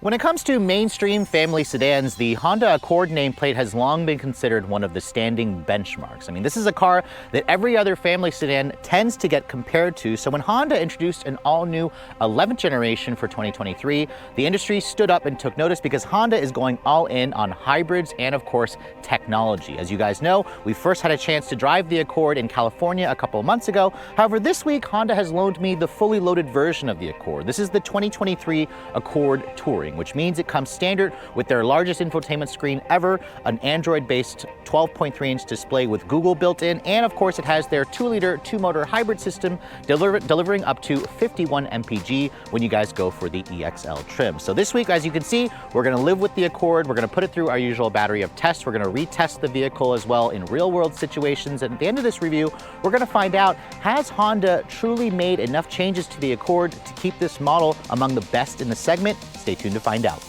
When it comes to mainstream family sedans, the Honda Accord nameplate has long been considered one of the standing benchmarks. I mean, this is a car that every other family sedan tends to get compared to. So when Honda introduced an all-new 11th generation for 2023, the industry stood up and took notice because Honda is going all in on hybrids and, of course, technology. As you guys know, we first had a chance to drive the Accord in California a couple of months ago. However, this week, Honda has loaned me the fully loaded version of the Accord. This is the 2023 Accord Touring, which means it comes standard with their largest infotainment screen ever, an Android-based 12.3-inch display with Google built in, and of course it has their 2-liter, 2-motor hybrid system delivering up to 51 mpg when you guys go for the EXL trim. So this week, as you can see, we're going to live with the Accord. We're going to put it through our usual battery of tests. We're going to retest the vehicle as well in real-world situations. And at the end of this review, we're going to find out, has Honda truly made enough changes to the Accord to keep this model among the best in the segment? Stay tuned to find out.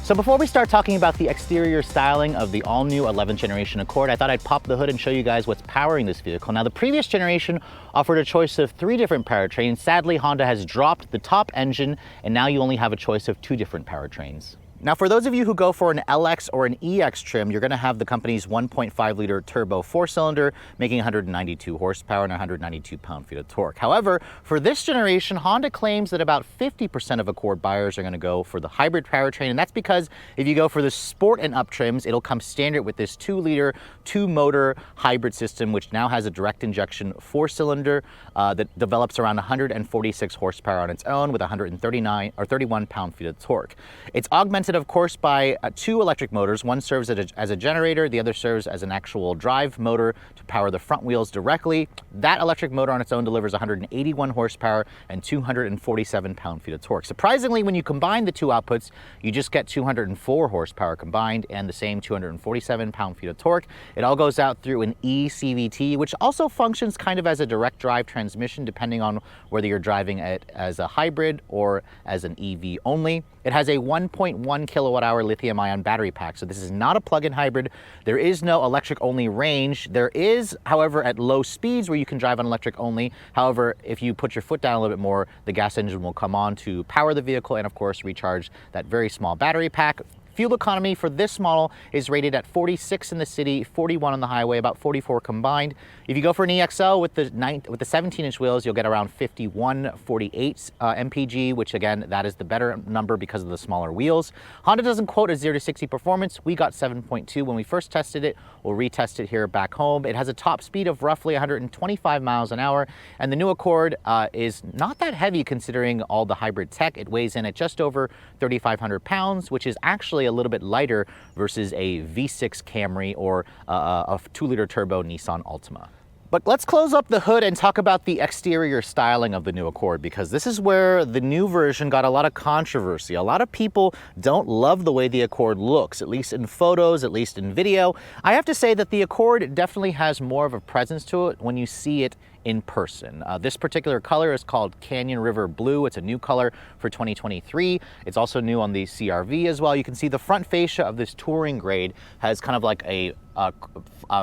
So before we start talking about the exterior styling of the all-new 11th generation Accord, I thought I'd pop the hood and show you guys what's powering this vehicle. Now, the previous generation offered a choice of 3 different powertrains. Sadly, Honda has dropped the top engine, and now you only have a choice of 2 different powertrains. Now, for those of you who go for an LX or an EX trim, you're going to have the company's 1.5-liter turbo 4-cylinder, making 192 horsepower and 192 pound-feet of torque. However, for this generation, Honda claims that about 50% of Accord buyers are going to go for the hybrid powertrain, and that's because if you go for the Sport and Up trims, it'll come standard with this 2-liter, 2-motor hybrid system, which now has a direct injection 4-cylinder that develops around 146 horsepower on its own with 139 or 31 pound-feet of torque. It's augmented, of course, by 2 electric motors. One serves as a generator, the other serves as an actual drive motor to power the front wheels directly. That electric motor on its own delivers 181 horsepower and 247 pound-feet of torque. Surprisingly, when you combine the 2 outputs, you just get 204 horsepower combined and the same 247 pound-feet of torque. It all goes out through an eCVT, which also functions kind of as a direct drive transmission, depending on whether you're driving it as a hybrid or as an EV only. It has a 1.1 kilowatt-hour lithium-ion battery pack, so this is not a plug-in hybrid. There is no electric-only range. There is, however, at low speeds where you can drive on electric-only. However, if you put your foot down a little bit more, the gas engine will come on to power the vehicle and, of course, recharge that very small battery pack. Fuel economy for this model is rated at 46 in the city, 41 on the highway, about 44 combined. If you go for an EXL with the 17-inch wheels, you'll get around 51.48 mpg, which again, that is the better number because of the smaller wheels. Honda doesn't quote a 0 to 60 performance. We got 7.2 when we first tested it. We'll retest it here back home. It has a top speed of roughly 125 miles an hour, and the new Accord is not that heavy considering all the hybrid tech. It weighs in at just over 3,500 pounds, which is actually a little bit lighter versus a V6 Camry or a 2-liter turbo Nissan Altima. But let's close up the hood and talk about the exterior styling of the new Accord, because this is where the new version got a lot of controversy. A lot of people don't love the way the Accord looks, at least in photos, at least in video. I have to say that the Accord definitely has more of a presence to it when you see it in person. This particular color is called Canyon River Blue. It's a new color for 2023. It's also new on the CR-V as well. You can see the front fascia of this touring grade has kind of like a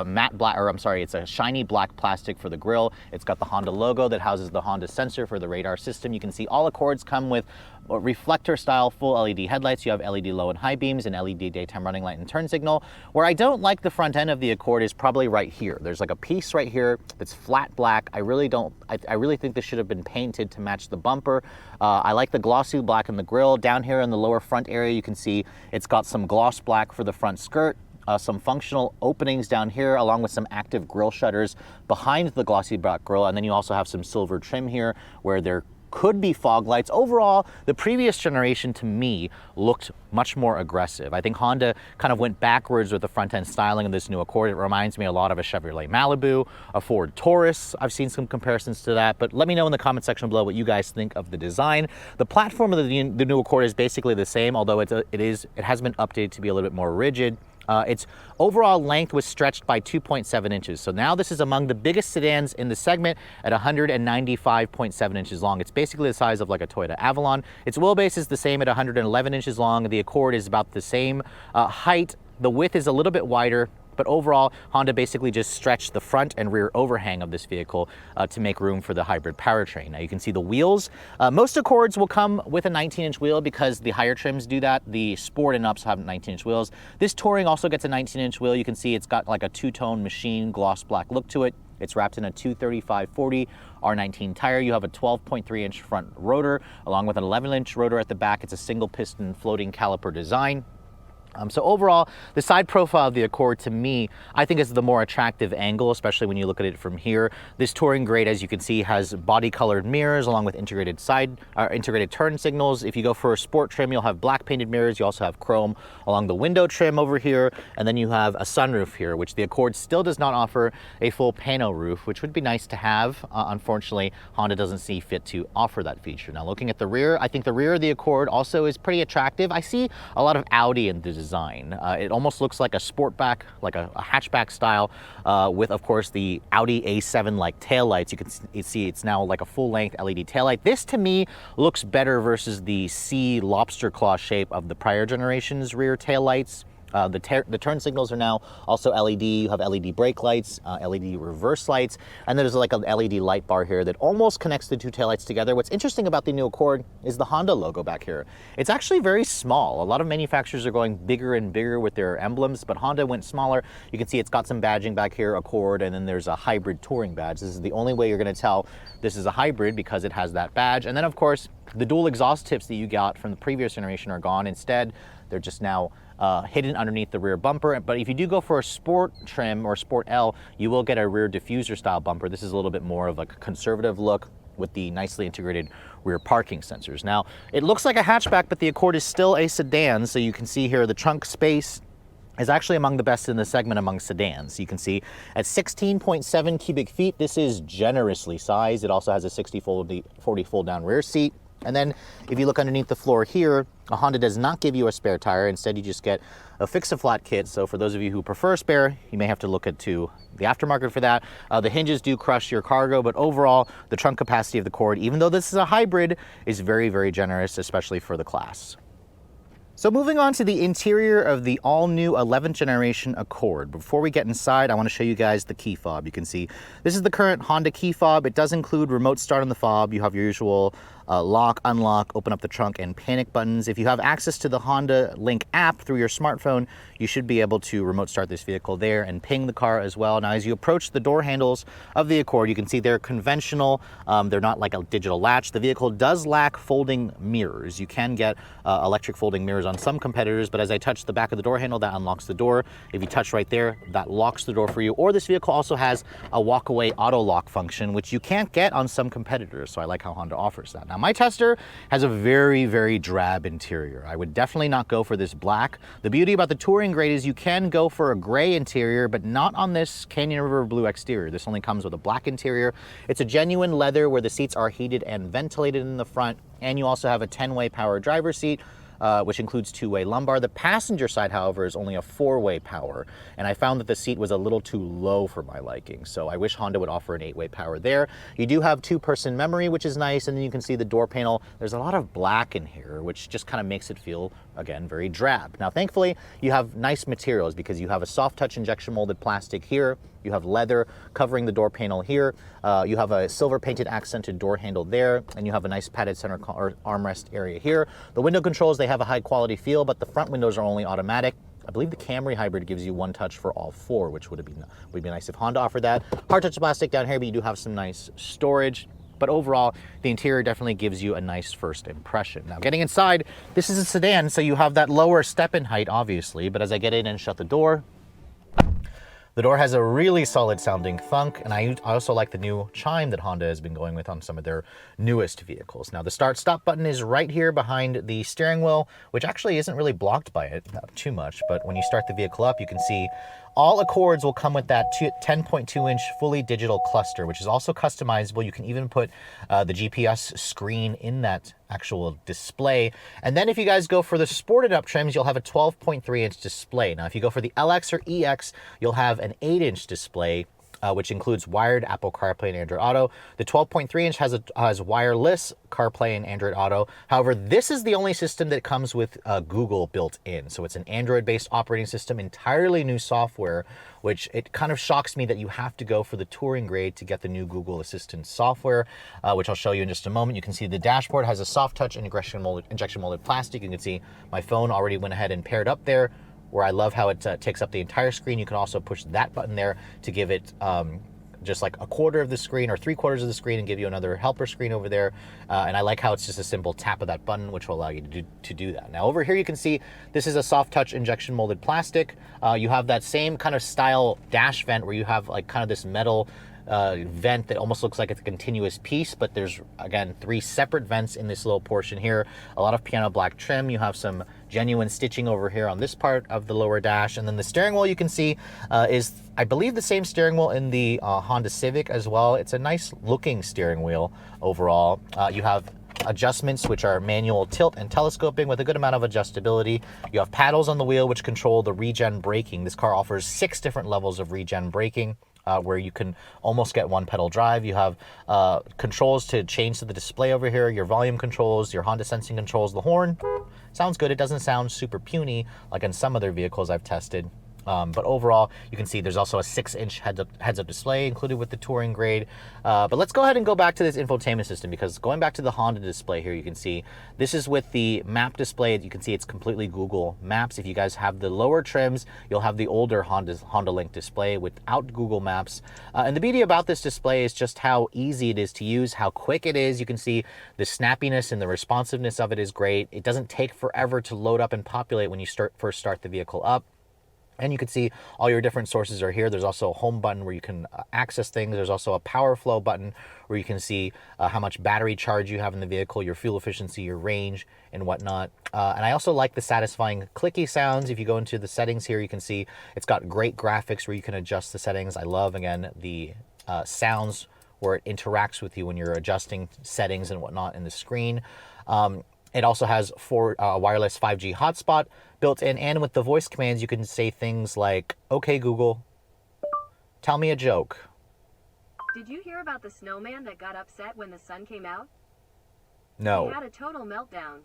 matte black, or I'm sorry, it's a shiny black plastic for the grille. It's got the Honda logo that houses the Honda sensor for the radar system. You can see all Accords come with reflector style full LED headlights. You have LED low and high beams and LED daytime running light and turn signal. Where I don't like the front end of the Accord is probably right here. There's like a piece right here that's flat black. I really think this should have been painted to match the bumper. I like the glossy black in the grille. Down here in the lower front area, you can see it's got some gloss black for the front skirt. Some functional openings down here, along with some active grille shutters behind the glossy black grille. And then you also have some silver trim here where there could be fog lights. Overall, the previous generation to me looked much more aggressive. I think Honda kind of went backwards with the front end styling of this new Accord. It reminds me a lot of a Chevrolet Malibu, a Ford Taurus. I've seen some comparisons to that, but let me know in the comment section below what you guys think of the design. The platform of the new Accord is basically the same, although it has been updated to be a little bit more rigid. Its overall length was stretched by 2.7 inches. So now this is among the biggest sedans in the segment at 195.7 inches long. It's basically the size of like a Toyota Avalon. Its wheelbase is the same at 111 inches long. The Accord is about the same height. The width is a little bit wider. But overall, Honda basically just stretched the front and rear overhang of this vehicle to make room for the hybrid powertrain. Now you can see the wheels. Most Accords will come with a 19-inch wheel because the higher trims do that. The Sport and Ups have 19-inch wheels. This Touring also gets a 19-inch wheel. You can see it's got like a two-tone machine gloss black look to it. It's wrapped in a 235/40 R19 tire. You have a 12.3-inch front rotor along with an 11-inch rotor at the back. It's a single piston floating caliper design. So overall, the side profile of the Accord, to me, I think is the more attractive angle, especially when you look at it from here. This touring grade, as you can see, has body-colored mirrors along with integrated turn signals. If you go for a sport trim, you'll have black painted mirrors. You also have chrome along the window trim over here, and then you have a sunroof here, which the Accord still does not offer a full pano roof, which would be nice to have. Unfortunately, Honda doesn't see fit to offer that feature. Now, looking at the rear, I think the rear of the Accord also is pretty attractive. I see a lot of Audi in the design. It almost looks like a sportback, like a hatchback style, with, of course, the Audi A7-like taillights. You can see it's now like a full-length LED taillight. This, to me, looks better versus the C lobster claw shape of the prior generation's rear taillights. The turn signals are now also LED. You have LED brake lights, LED reverse lights, and there's like an LED light bar here that almost connects the two taillights together. What's interesting about the new Accord is the Honda logo back here. It's actually very small. A lot of manufacturers are going bigger and bigger with their emblems, but Honda went smaller. You can see it's got some badging back here, Accord, and then there's a hybrid touring badge. This is the only way you're going to tell this is a hybrid because it has that badge. And then, of course, the dual exhaust tips that you got from the previous generation are gone. Instead, they're just now hidden underneath the rear bumper. But if you do go for a sport trim or Sport L, you will get a rear diffuser style bumper. This is a little bit more of a conservative look with the nicely integrated rear parking sensors. Now, it looks like a hatchback, but the Accord is still a sedan. So you can see here the trunk space is actually among the best in the segment among sedans. You can see at 16.7 cubic feet, this is generously sized. It also has a 60/40 fold down rear seat. And then if you look underneath the floor here, a Honda does not give you a spare tire. Instead, you just get a fix-a-flat kit. So for those of you who prefer a spare, you may have to look to the aftermarket for that. The hinges do crush your cargo, but overall, the trunk capacity of the Accord, even though this is a hybrid, is very, very generous, especially for the class. So moving on to the interior of the all-new 11th generation Accord. Before we get inside, I want to show you guys the key fob. You can see this is the current Honda key fob. It does include remote start on the fob. You have your usual lock, unlock, open up the trunk, and panic buttons. If you have access to the Honda Link app through your smartphone, you should be able to remote start this vehicle there and ping the car as well. Now, as you approach the door handles of the Accord, you can see they're conventional. They're not like a digital latch. The vehicle does lack folding mirrors. You can get electric folding mirrors on some competitors, but as I touch the back of the door handle, that unlocks the door. If you touch right there, that locks the door for you. Or this vehicle also has a walk-away auto lock function, which you can't get on some competitors. So I like how Honda offers that. Now, my tester has a very, very drab interior. I would definitely not go for this black. The beauty about the touring grade is you can go for a gray interior, but not on this Canyon River blue exterior. This only comes with a black interior. It's a genuine leather where the seats are heated and ventilated in the front, and you also have a 10-way power driver's seat, which includes two-way lumbar. The passenger side, however, is only a four-way power, and I found that the seat was a little too low for my liking, so I wish Honda would offer an 8-way power there. You do have two-person memory, which is nice, and then you can see the door panel. There's a lot of black in here, which just kind of makes it feel, again, very drab. Now, thankfully, you have nice materials because you have a soft-touch injection molded plastic here. You have leather covering the door panel here. You have a silver painted accented door handle there, and you have a nice padded center armrest area here. The window controls, they have a high quality feel, but the front windows are only automatic. I believe the Camry Hybrid gives you one touch for all four, which would be nice if Honda offered that. Hard touch plastic down here, but you do have some nice storage. But overall, the interior definitely gives you a nice first impression. Now, getting inside, this is a sedan, so you have that lower step-in height, obviously, but as I get in and shut the door has a really solid sounding thunk, and I also like the new chime that Honda has been going with on some of their newest vehicles. Now, the start-stop button is right here behind the steering wheel, which actually isn't really blocked by it, not too much, but when you start the vehicle up, you can see all Accords will come with that 10.2-inch fully digital cluster, which is also customizable. You can even put the GPS screen in that actual display. And then if you guys go for the sported up trims, you'll have a 12.3-inch display. Now, if you go for the LX or EX, you'll have an 8-inch display. which includes wired Apple CarPlay and Android Auto. The 12.3-inch has wireless CarPlay and Android Auto. However, this is the only system that comes with Google built in. So it's an Android-based operating system, entirely new software, which it kind of shocks me that you have to go for the touring grade to get the new Google Assistant software, which I'll show you in just a moment. You can see the dashboard has a soft touch injection molded plastic. You can see my phone already went ahead and paired up there, where I love how it takes up the entire screen. You can also push that button there to give it just like a quarter of the screen or 3/4 of the screen and give you another helper screen over there. And I like how it's just a simple tap of that button, which will allow you to do that. Now over here you can see this is a soft touch injection molded plastic. You have that same kind of style dash vent where you have like kind of this metal vent that almost looks like it's a continuous piece, but there's again 3 separate vents in this little portion here. A lot of piano black trim. You have some genuine stitching over here on this part of the lower dash, and then the steering wheel you can see is, I believe, the same steering wheel in the Honda Civic as well. It's a nice looking steering wheel overall. You have adjustments which are manual tilt and telescoping with a good amount of adjustability. You have paddles on the wheel which control the regen braking. This car offers 6 different levels of regen braking, where you can almost get one pedal drive. You have controls to change to the display over here, your volume controls, your Honda sensing controls. The horn sounds good. It doesn't sound super puny like in some other vehicles I've tested. But overall, you can see there's also a 6-inch heads-up display included with the touring grade. But let's go ahead and go back to this infotainment system, because going back to the Honda display here, you can see this is with the map display. You can see it's completely Google Maps. If you guys have the lower trims, you'll have the older Honda Link display without Google Maps. And the beauty about this display is just how easy it is to use, how quick it is. You can see the snappiness and the responsiveness of it is great. It doesn't take forever to load up and populate when you first start the vehicle up. And you can see all your different sources are here. There's also a home button where you can access things. There's also a power flow button where you can see how much battery charge you have in the vehicle, your fuel efficiency, your range, and whatnot. And I also like the satisfying clicky sounds. If you go into the settings here, you can see it's got great graphics where you can adjust the settings. I love, again, the sounds where it interacts with you when you're adjusting settings and whatnot in the screen. It also has wireless 5G hotspot built in, and with the voice commands, you can say things like, "Okay, Google, tell me a joke." Did you hear about the snowman that got upset when the sun came out? No. He had a total meltdown.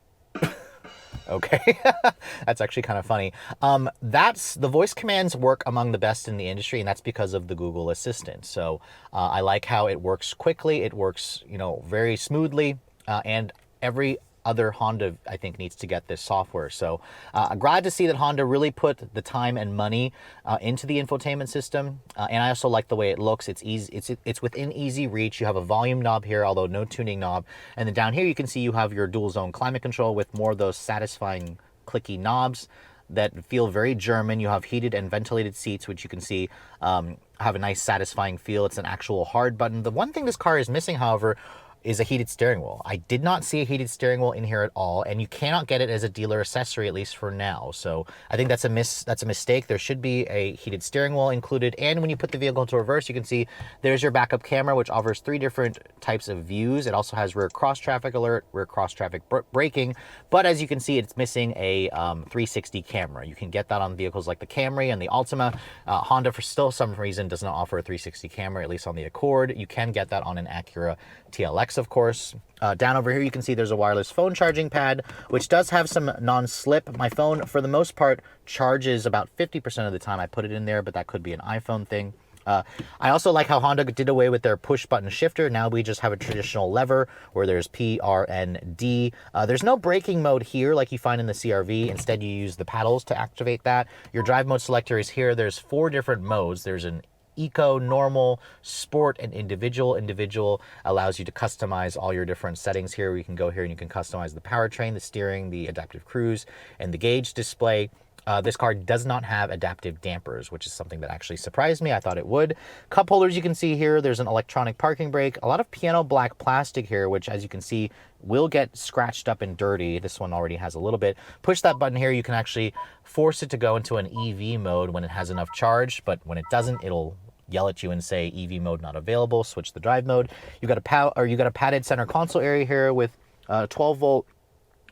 Okay, that's actually kind of funny. The voice commands work among the best in the industry, and that's because of the Google Assistant. So I like how it works quickly. It works, very smoothly, and every other Honda, I think, needs to get this software. So I'm glad to see that Honda really put the time and money into the infotainment system. And I also like the way it looks. It's easy. It's within easy reach. You have a volume knob here, although no tuning knob. And then down here, you can see you have your dual zone climate control with more of those satisfying clicky knobs that feel very German. You have heated and ventilated seats, which you can see have a nice satisfying feel. It's an actual hard button. The one thing this car is missing, however, is a heated steering wheel. I did not see a heated steering wheel in here at all, and you cannot get it as a dealer accessory, at least for now. So I think that's a mistake. There should be a heated steering wheel included, and when you put the vehicle into reverse, you can see there's your backup camera, which offers 3 different types of views. It also has rear cross traffic alert, rear cross traffic braking, but as you can see, it's missing a 360 camera. You can get that on vehicles like the Camry and the Altima. Honda, for still some reason, does not offer a 360 camera, at least on the Accord. You can get that on an Acura TLX, of course. Down over here, you can see there's a wireless phone charging pad, which does have some non-slip. My phone, for the most part, charges about 50% of the time I put it in there, but that could be an iPhone thing. I also like how Honda did away with their push button shifter. Now we just have a traditional lever where there's P, R, and D. There's no braking mode here like you find in the CR-V. Instead, you use the paddles to activate that. Your drive mode selector is here. There's 4 different modes. There's an Eco, Normal, Sport, and Individual. Individual allows you to customize all your different settings here. You can go here and you can customize the powertrain, the steering, the adaptive cruise, and the gauge display. This car does not have adaptive dampers, which is something that actually surprised me. I thought it would. Cup holders, you can see here, there's an electronic parking brake. A lot of piano black plastic here, which, as you can see, will get scratched up and dirty. This one already has a little bit. Push that button here, you can actually force it to go into an EV mode when it has enough charge, but when it doesn't, it'll yell at you and say EV mode not available. Switch the drive mode. You got a padded center console area here with 12 volt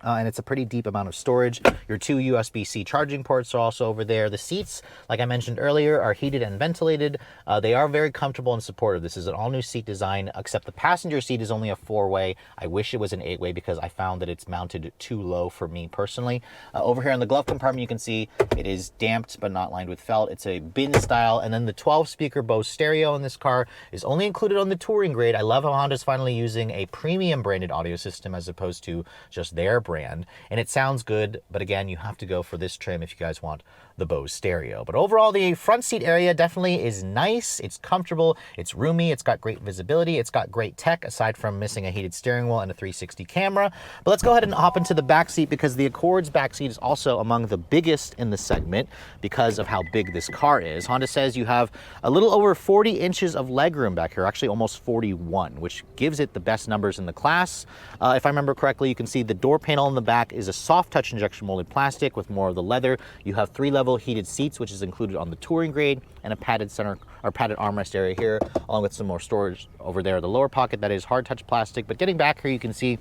and it's a pretty deep amount of storage. Your 2 USB-C charging ports are also over there. The seats, like I mentioned earlier, are heated and ventilated. They are very comfortable and supportive. This is an all-new seat design, except the passenger seat is only a 4-way. I wish it was an 8-way because I found that it's mounted too low for me personally. Over here in the glove compartment, you can see it is damped but not lined with felt. It's a bin style, and then the 12-speaker Bose stereo in this car is only included on the touring grade. I love how Honda's finally using a premium branded audio system as opposed to just their brand, and it sounds good, but again, you have to go for this trim if you guys want the Bose stereo. But overall, the front seat area definitely is nice. It's comfortable, it's roomy, it's got great visibility, it's got great tech aside from missing a heated steering wheel and a 360 camera. But let's go ahead and hop into the back seat, because the Accord's back seat is also among the biggest in the segment because of how big this car is. Honda says you have a little over 40 inches of legroom back here, actually almost 41, which gives it the best numbers in the class. If I remember correctly, you can see the door panel in the back is a soft touch injection molded plastic with more of the leather. You have 3-level heated seats, which is included on the touring grade, and a padded center or padded armrest area here, along with some more storage over there, the lower pocket that is hard touch plastic. But getting back here, you can see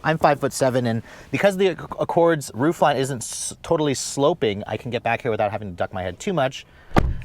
I'm 5'7", and because the Accord's roofline isn't totally sloping, I can get back here without having to duck my head too much.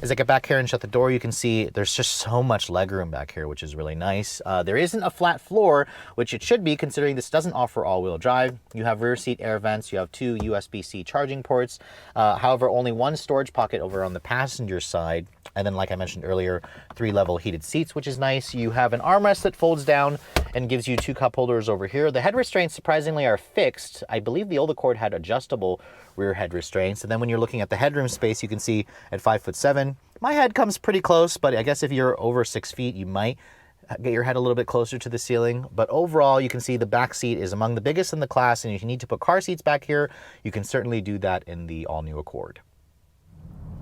As I get back here and shut the door, you can see there's just so much legroom back here, which is really nice. There isn't a flat floor, which it should be considering this doesn't offer all-wheel drive. You have rear seat air vents, you have 2 USB-C charging ports, however, only 1 storage pocket over on the passenger side. And then, like I mentioned earlier, 3-level heated seats, which is nice. You have an armrest that folds down and gives you 2 cup holders over here. The head restraints, surprisingly, are fixed. I believe the old Accord had adjustable rear head restraints. And then when you're looking at the headroom space, you can see at 5'7", my head comes pretty close, but I guess if you're over 6 feet, you might get your head a little bit closer to the ceiling. But overall, you can see the back seat is among the biggest in the class, and if you need to put car seats back here, you can certainly do that in the all-new Accord.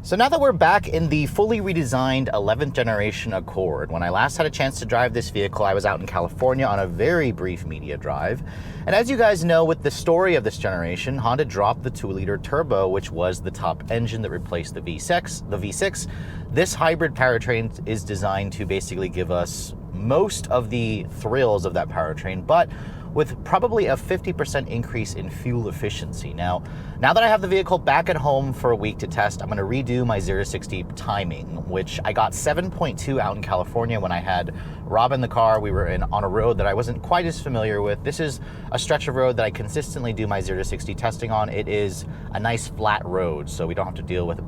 So now that we're back in the fully redesigned 11th generation Accord, when I last had a chance to drive this vehicle, I was out in California on a very brief media drive. And as you guys know, with the story of this generation, Honda dropped the 2-liter turbo, which was the top engine that replaced the V6. This hybrid powertrain is designed to basically give us most of the thrills of that powertrain, but with probably a 50% increase in fuel efficiency. Now that I have the vehicle back at home for a week to test, I'm going to redo my 0 to 60 timing, which I got 7.2 out in California when I had Rob in the car. We were on a road that I wasn't quite as familiar with. This is a stretch of road that I consistently do my 0 to 60 testing on. It is a nice flat road, so we don't have to deal with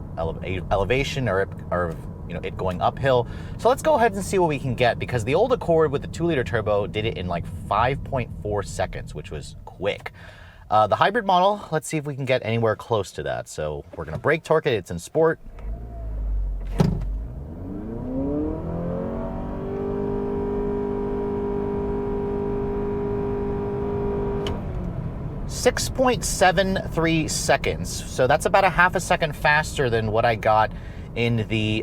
elevation or it going uphill. So let's go ahead and see what we can get, because the old Accord with the 2-liter turbo did it in like 5.4 seconds, which was quick. The hybrid model, let's see if we can get anywhere close to that. So we're gonna brake torque it, it's in sport. .73 seconds. So that's about a half a second faster than what I got in the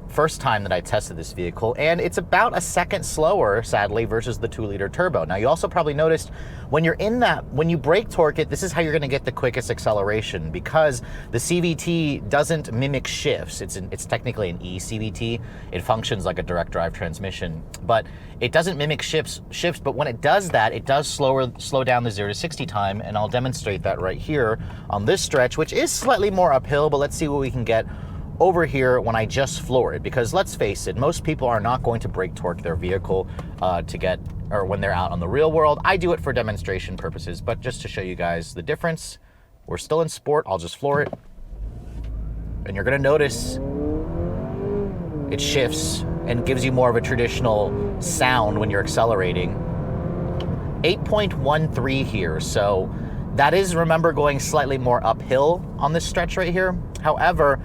first time that I tested this vehicle, and it's about a second slower, sadly, versus the 2-liter turbo. Now, you also probably noticed when you brake torque it, this is how you're going to get the quickest acceleration, because the CVT doesn't mimic shifts. It's technically an e-CVT. It functions like a direct drive transmission, but it doesn't mimic shifts. But when it does that, it does slow down the 0 to 60 time, and I'll demonstrate that right here on this stretch, which is slightly more uphill. But let's see what we can get over here when I just floor it, because let's face it, most people are not going to brake torque their vehicle when they're out on the real world. I do it for demonstration purposes, but just to show you guys the difference, we're still in sport. I'll just floor it, and you're gonna notice it shifts and gives you more of a traditional sound when you're accelerating. 8.13 here, so that is, remember, going slightly more uphill on this stretch right here. However,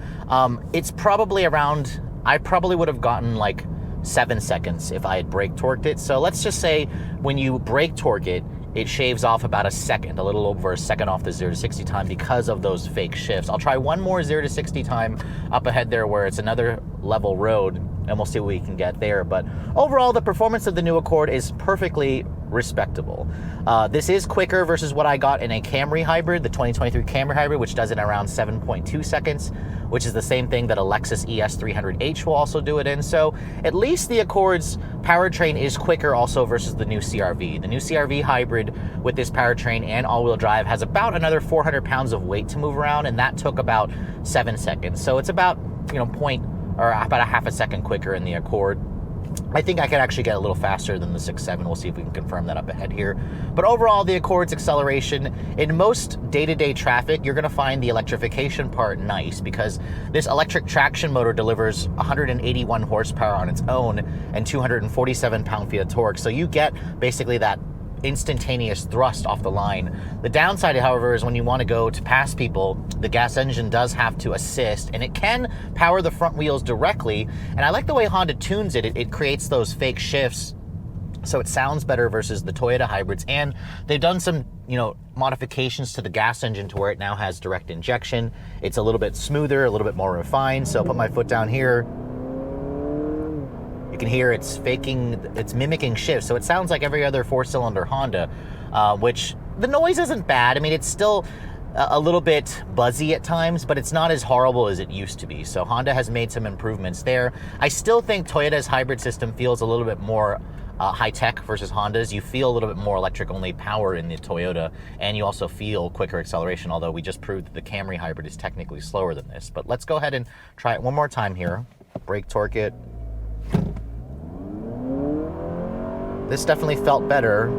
it's probably around, I probably would have gotten like 7 seconds if I had brake torqued it. So let's just say when you brake torque it, it shaves off about a second, a little over a second off the 0 to 60 time because of those fake shifts. I'll try one more 0 to 60 time up ahead there where it's another level road, and we'll see what we can get there. But overall, the performance of the new Accord is perfectly respectable. This is quicker versus what I got in a Camry hybrid, the 2023 Camry hybrid, which does it in around 7.2 seconds, which is the same thing that a Lexus ES300H will also do it in. So at least the Accord's powertrain is quicker also versus the new CR-V. The new CR-V hybrid with this powertrain and all-wheel drive has about another 400 pounds of weight to move around, and that took about 7 seconds. So it's about, about a half a second quicker in the Accord. I think I could actually get a little faster than the 6.7. We'll see if we can confirm that up ahead here. But overall, the Accord's acceleration, in most day-to-day traffic, you're going to find the electrification part nice, because this electric traction motor delivers 181 horsepower on its own and 247 pound-feet of torque. So you get basically that instantaneous thrust off the line. The downside, however, is when you want to go to pass people, the gas engine does have to assist, and it can power the front wheels directly. And I like the way Honda tunes it. It creates those fake shifts, so it sounds better versus the Toyota hybrids. And they've done some, modifications to the gas engine to where it now has direct injection. It's a little bit smoother, a little bit more refined. So I'll put my foot down here. You can hear it's mimicking shifts. So it sounds like every other 4-cylinder Honda, which the noise isn't bad. I mean, it's still a little bit buzzy at times, but it's not as horrible as it used to be. So Honda has made some improvements there. I still think Toyota's hybrid system feels a little bit more high-tech versus Honda's. You feel a little bit more electric-only power in the Toyota, and you also feel quicker acceleration, although we just proved that the Camry hybrid is technically slower than this. But let's go ahead and try it one more time here. Brake torque it. This definitely felt better.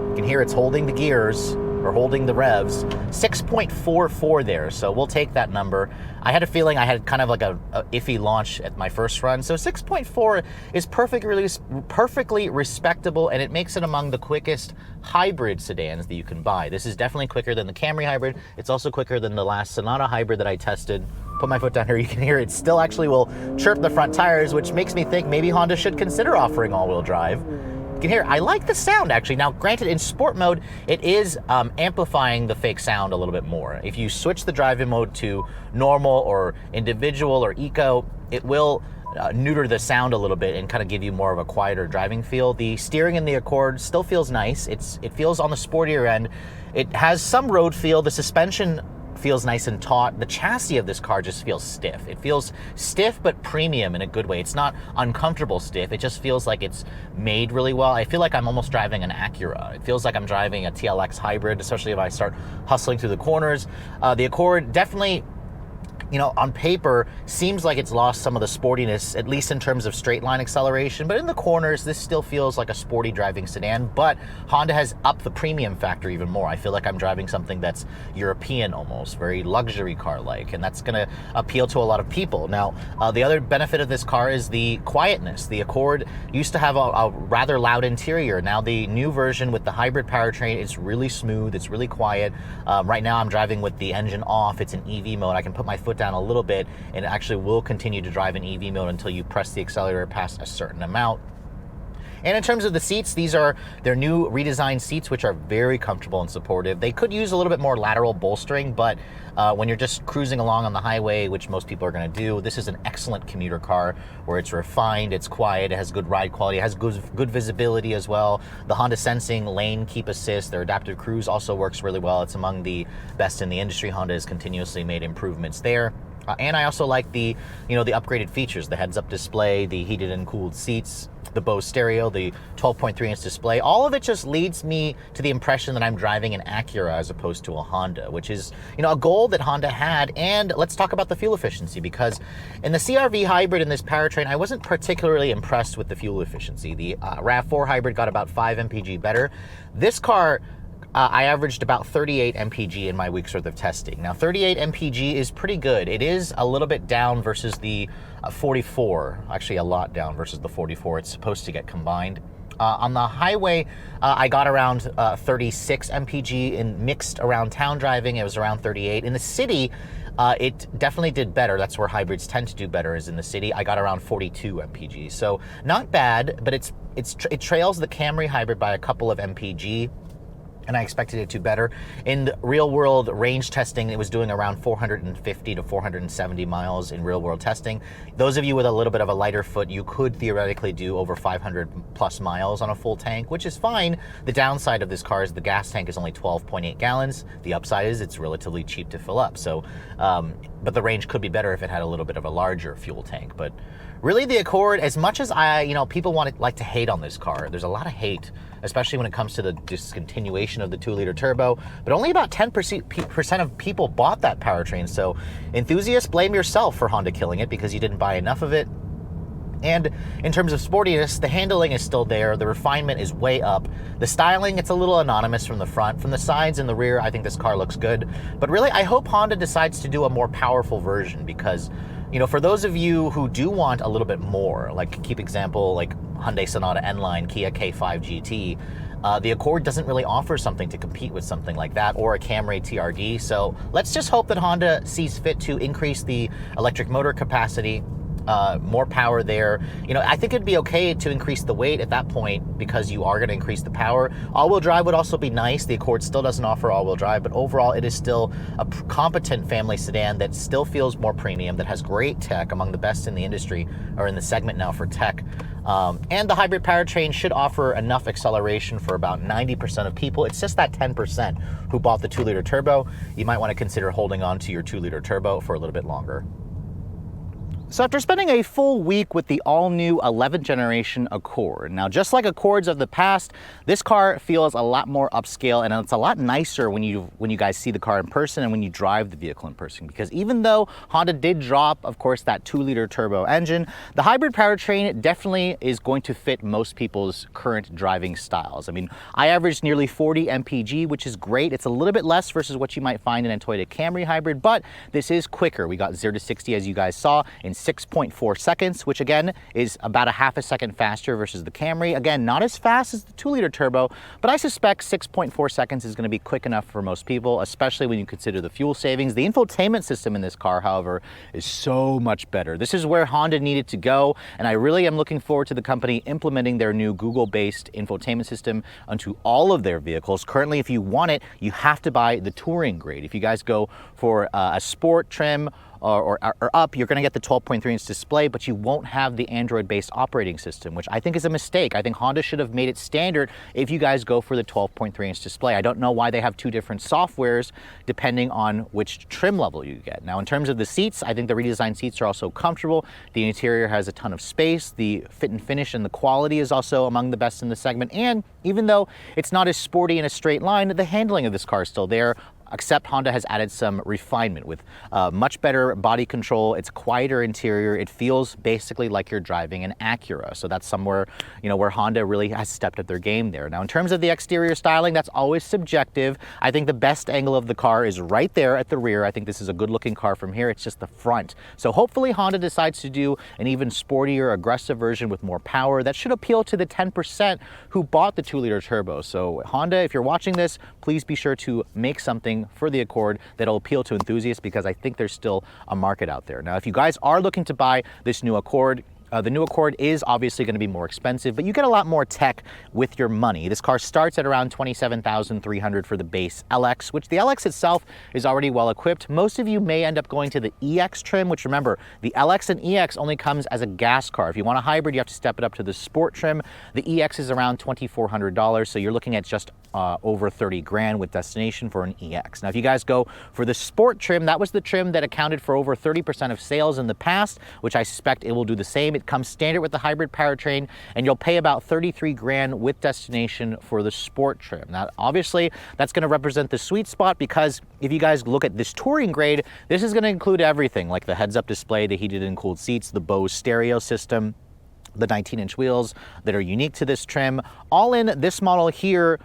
You can hear it's holding the gears, or holding the revs. 6.44 there, so we'll take that number. I had a feeling I had kind of like a iffy launch at my first run, so 6.4 is perfectly respectable, and it makes it among the quickest hybrid sedans that you can buy. This is definitely quicker than the Camry hybrid. It's also quicker than the last Sonata hybrid that I tested. Put my foot down here, you can hear it still actually will chirp the front tires, which makes me think maybe Honda should consider offering all-wheel drive. You can hear, I like the sound actually. Now, granted, in sport mode, it is amplifying the fake sound a little bit more. If you switch the driving mode to normal or individual or eco, it will neuter the sound a little bit and kind of give you more of a quieter driving feel. The steering in the Accord still feels nice. It feels on the sportier end. It has some road feel. The suspension feels nice and taut. The chassis of this car just feels stiff. It feels stiff but premium in a good way. It's not uncomfortable stiff. It just feels like it's made really well. I feel like I'm almost driving an Acura. It feels like I'm driving a TLX hybrid, especially if I start hustling through the corners. The Accord definitely, on paper, seems like it's lost some of the sportiness, at least in terms of straight line acceleration. But in the corners, this still feels like a sporty driving sedan. But Honda has upped the premium factor even more. I feel like I'm driving something that's European almost, very luxury car-like, and that's going to appeal to a lot of people. Now, the other benefit of this car is the quietness. The Accord used to have a rather loud interior. Now, the new version with the hybrid powertrain, it's really smooth. It's really quiet. Right now, I'm driving with the engine off. It's in EV mode. I can put my foot down a little bit, and it actually will continue to drive in EV mode until you press the accelerator past a certain amount. And in terms of the seats, these are their new redesigned seats, which are very comfortable and supportive. They could use a little bit more lateral bolstering, but when you're just cruising along on the highway, which most people are going to do, this is an excellent commuter car where it's refined, it's quiet, it has good ride quality, it has good visibility as well. The Honda Sensing lane keep assist, their adaptive cruise also works really well. It's among the best in the industry. Honda has continuously made improvements there. And I also like the upgraded features, the heads-up display, the heated and cooled seats, the Bose stereo, the 12.3-inch display. All of it just leads me to the impression that I'm driving an Acura as opposed to a Honda, which is, a goal that Honda had. And let's talk about the fuel efficiency, because in the CR-V hybrid in this powertrain, I wasn't particularly impressed with the fuel efficiency. The RAV4 hybrid got about 5 mpg better. This car, I averaged about 38 mpg in my week's worth of testing. Now, 38 mpg is pretty good. It is a little bit down versus the 44, actually a lot down versus the 44 it's supposed to get combined. On the highway, I got around 36 mpg. In mixed around town driving, it was around 38. In the city, it definitely did better. That's where hybrids tend to do better, is in the city. I got around 42 mpg. So not bad, but it trails the Camry hybrid by a couple of mpg. and I expected it to better. In the real world range testing, it was doing around 450 to 470 miles in real world testing. Those of you with a little bit of a lighter foot, you could theoretically do over 500 plus miles on a full tank, which is fine. The downside of this car is the gas tank is only 12.8 gallons. The upside is it's relatively cheap to fill up. So, but the range could be better if it had a little bit of a larger fuel tank. But really the Accord, as much as people like to hate on this car, there's a lot of hate, especially when it comes to the discontinuation of the 2-liter turbo, but only about 10% of people bought that powertrain. So enthusiasts, blame yourself for Honda killing it because you didn't buy enough of it. And in terms of sportiness, the handling is still there. The refinement is way up. The styling, it's a little anonymous from the front. From the sides and the rear, I think this car looks good. But really, I hope Honda decides to do a more powerful version because, for those of you who do want a little bit more, like keep example, like Hyundai Sonata N-Line, Kia K5 GT, the Accord doesn't really offer something to compete with something like that, or a Camry TRD. So let's just hope that Honda sees fit to increase the electric motor capacity, more power there. I think it'd be okay to increase the weight at that point because you are going to increase the power. All-wheel drive would also be nice. The Accord still doesn't offer all-wheel drive, but overall it is still a competent family sedan that still feels more premium, that has great tech, among the best in the industry, or in the segment now for tech. And the hybrid powertrain should offer enough acceleration for about 90% of people. It's just that 10% who bought the 2-liter turbo. You might want to consider holding on to your 2-liter turbo for a little bit longer. So after spending a full week with the all-new 11th generation Accord, now just like Accords of the past, this car feels a lot more upscale, and it's a lot nicer when you guys see the car in person and when you drive the vehicle in person. Because even though Honda did drop, of course, that 2-liter turbo engine, the hybrid powertrain definitely is going to fit most people's current driving styles. I mean, I averaged nearly 40 mpg, which is great. It's a little bit less versus what you might find in a Toyota Camry hybrid, but this is quicker. We got 0 to 60, as you guys saw, in 6.4 seconds, which again is about a half a second faster versus the Camry. Again, not as fast as the 2-liter turbo, but I suspect 6.4 seconds is going to be quick enough for most people, especially when you consider the fuel savings. The infotainment system in this car, however, is so much better. This is where Honda needed to go, and I really am looking forward to the company implementing their new Google-based infotainment system onto all of their vehicles. Currently, if you want it, you have to buy the touring grade. If you guys go for a sport trim or up, you're going to get the 12.3-inch display, but you won't have the Android-based operating system, which I think is a mistake. I think Honda should have made it standard if you guys go for the 12.3-inch display. I don't know why they have two different softwares depending on which trim level you get. Now, in terms of the seats, I think the redesigned seats are also comfortable. The interior has a ton of space. The fit and finish and the quality is also among the best in the segment. And even though it's not as sporty in a straight line, the handling of this car is still there, except Honda has added some refinement with much better body control. It's a quieter interior. It feels basically like you're driving an Acura. So that's somewhere, where Honda really has stepped up their game there. Now, in terms of the exterior styling, that's always subjective. I think the best angle of the car is right there at the rear. I think this is a good looking car from here. It's just the front. So hopefully Honda decides to do an even sportier, aggressive version with more power that should appeal to the 10% who bought the 2-liter turbo. So Honda, if you're watching this, please be sure to make something for the Accord that'll appeal to enthusiasts, because I think there's still a market out there. Now, if you guys are looking to buy this new Accord, the new Accord is obviously going to be more expensive, but you get a lot more tech with your money. This car starts at around $27,300 for the base LX, which the LX itself is already well equipped. Most of you may end up going to the EX trim, which, remember, the LX and EX only comes as a gas car. If you want a hybrid, you have to step it up to the sport trim. The EX is around $2,400, so you're looking at just over 30 grand with destination for an EX. Now, if you guys go for the sport trim, that was the trim that accounted for over 30% of sales in the past, which I suspect it will do the same. It comes standard with the hybrid powertrain, and you'll pay about 33 grand with destination for the sport trim. Now, obviously, that's going to represent the sweet spot, because if you guys look at this touring grade, this is going to include everything, like the heads-up display, the heated and cooled seats, the Bose stereo system, the 19-inch wheels that are unique to this trim. All in, this model here,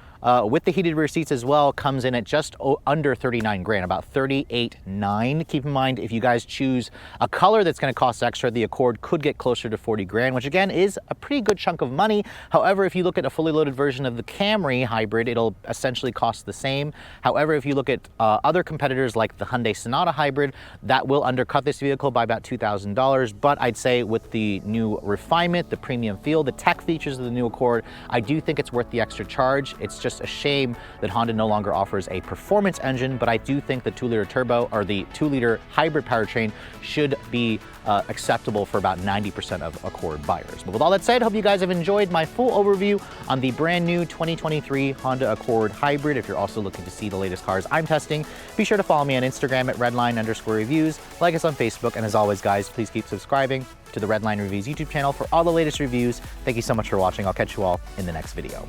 with the heated rear seats as well, comes in at just under 39 grand, about 38.9. Keep in mind, if you guys choose a color that's going to cost extra, the Accord could get closer to 40 grand, which again is a pretty good chunk of money. However, if you look at a fully loaded version of the Camry hybrid, it'll essentially cost the same. However, if you look at other competitors like the Hyundai Sonata hybrid, that will undercut this vehicle by about $2,000. But I'd say with the new refinement, the premium feel, the tech features of the new Accord, I do think it's worth the extra charge. It's just just a shame that Honda no longer offers a performance engine, but I do think the 2-liter turbo or the 2-liter hybrid powertrain should be acceptable for about 90% of Accord buyers. But with all that said, hope you guys have enjoyed my full overview on the brand new 2023 Honda Accord Hybrid. If you're also looking to see the latest cars I'm testing, be sure to follow me on Instagram at redline_reviews, like us on Facebook, and as always guys, please keep subscribing to the Redline Reviews YouTube channel for all the latest reviews. Thank you so much for watching. I'll catch you all in the next video.